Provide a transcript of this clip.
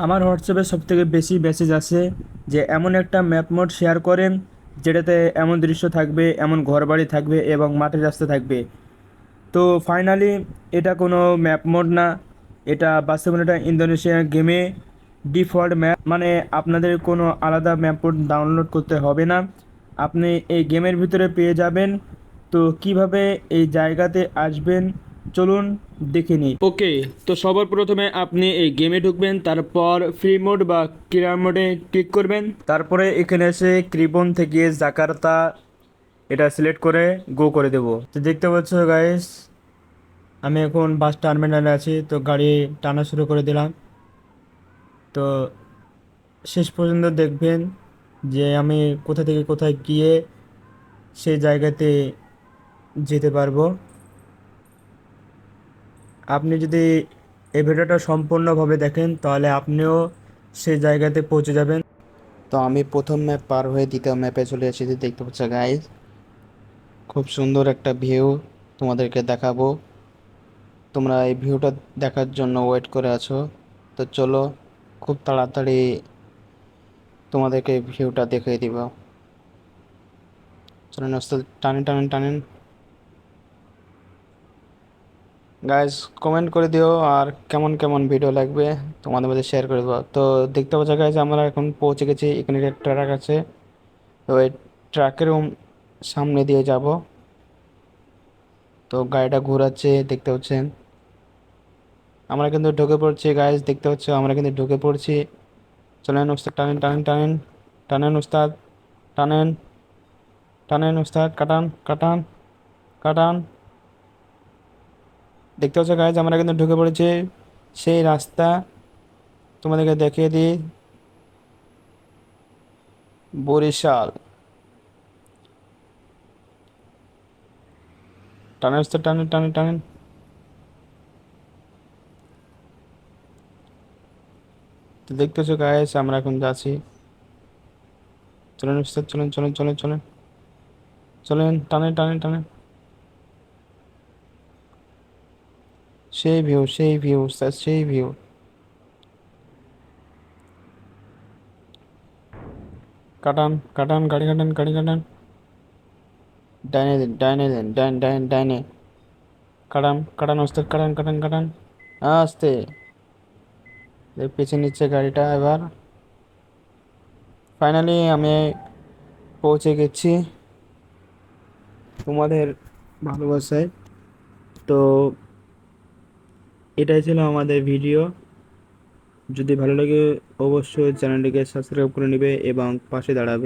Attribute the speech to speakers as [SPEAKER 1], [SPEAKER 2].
[SPEAKER 1] আমার হোয়াটসঅ্যাপে সবথেকে বেশি মেসেজ আসে যে এমন একটা ম্যাপ মোড শেয়ার করেন যেটাতে এমন দৃশ্য থাকবে, এমন ঘরবাড়ি থাকবে এবং মাটির রাস্তা থাকবে। তো ফাইনালি এটা কোনো ম্যাপ মোড না, এটা বাস্তবে এটা ইন্দোনেশিয়া গেমে ডিফল্ট ম্যাপ, মানে আপনাদের কোনো আলাদা ম্যাপ মোড ডাউনলোড করতে হবে না, আপনি এই গেমের ভিতরে পেয়ে যাবেন। তো কিভাবে এই জায়গাতে আসবেন চলুন দেখে নিই। ওকে, তো সবার প্রথমে আপনি এই গেমে ঢুকবেন, তারপর ফ্রি মোড বা ক্রিয়ার মোডে ক্লিক করবেন, তারপরে এখানে এসে ক্রিবন থেকে জাকার্তা এটা সিলেক্ট করে গো করে দেব। তো দেখতে পাচ্ছ গাইস, আমি এখন বাস টার্মিনালে আছি, তো গাড়ি টানা শুরু করে দিলাম। তো শেষ পর্যন্ত দেখবেন যে আমি কোথা থেকে কোথায় গিয়ে সেই জায়গাতে যেতে পারবো। আপনি যদি এই ভিডিওটা সম্পূর্ণভাবে দেখেন তাহলে আপনিও সেই জায়গাতে পৌঁছে যাবেন।
[SPEAKER 2] তো আমি প্রথম ম্যাপ পার হয়ে দ্বিতীয় ম্যাপে চলে এসেছি, দেখতে পাচ্ছ গাইজ। খুব সুন্দর একটা ভিউ তোমাদেরকে দেখাবো। তোমরা এই ভিউটা দেখার জন্য ওয়েট করে আছো, তো চলো খুব তাড়াতাড়ি তোমাদেরকে ভিউটা দেখিয়ে দিব। চলেন ওস্তাদ, টানেন টানেন টানেন। গাইজ কমেন্ট করে দিও আর কেমন কেমন ভিডিও লাগবে তোমাদের মধ্যে শেয়ার করে দেবো। তো দেখতে পাচ্ছ গাইজ, আমরা এখন পৌঁছে গেছি। এখানে একটা ট্রাক আছে, তো এই ট্রাকের সামনে দিয়ে যাব। তো গাড়িটা ঘোরাচ্ছে, দেখতে পাচ্ছেন। আমরা কিন্তু ঢুকে পড়ছি গাইজ, দেখতে পাচ্ছ আমরা কিন্তু ঢুকে পড়ছি। চলেন উস্তাদ, টানেন টানেন টানেন টানেন উস্তাদ, টানেন টানেন উস্তাদ, কাটান কাটান কাটান। দেখতে পাচ্ছ গাইজ, আমরা কিন্তু ঢুকে পড়েছি সেই রাস্তা। তোমাদেরকে দেখিয়ে দিই, বরিশাল। টানেন উস্তাদ, টানেন টানেন টানেন। তো দেখতে পাচ্ছ গাইজ, আমরা এখন যাচ্ছি। চলেন উস্তাদ, চলেন চলেন চলেন চলেন চলেন, টানেন টানেন টানেন। সেই ভিউ, সেই ভিউ উস্তাদ, সেই ভিউ। কাটান কাটান, গাড়ি কাটান গাড়ি কাটান। ডাইনে দিন, ডাইনে দিন, ডাইন ডাইন ডাইনে। কাটান কাটান ওস্তাদ, কাটান কাটান কাটান। আস্তে, পিছিয়ে নিচ্ছে গাড়িটা এবার। ফাইনালি আমি পৌঁছে গেছি তোমাদের ভালোবাসায়। তো এটাই ছিল আমাদের ভিডিও। যদি ভালো লাগে অবশ্যই চ্যানেলটিকে সাবস্ক্রাইব করে নেবে এবং পাশে দাঁড়াবে।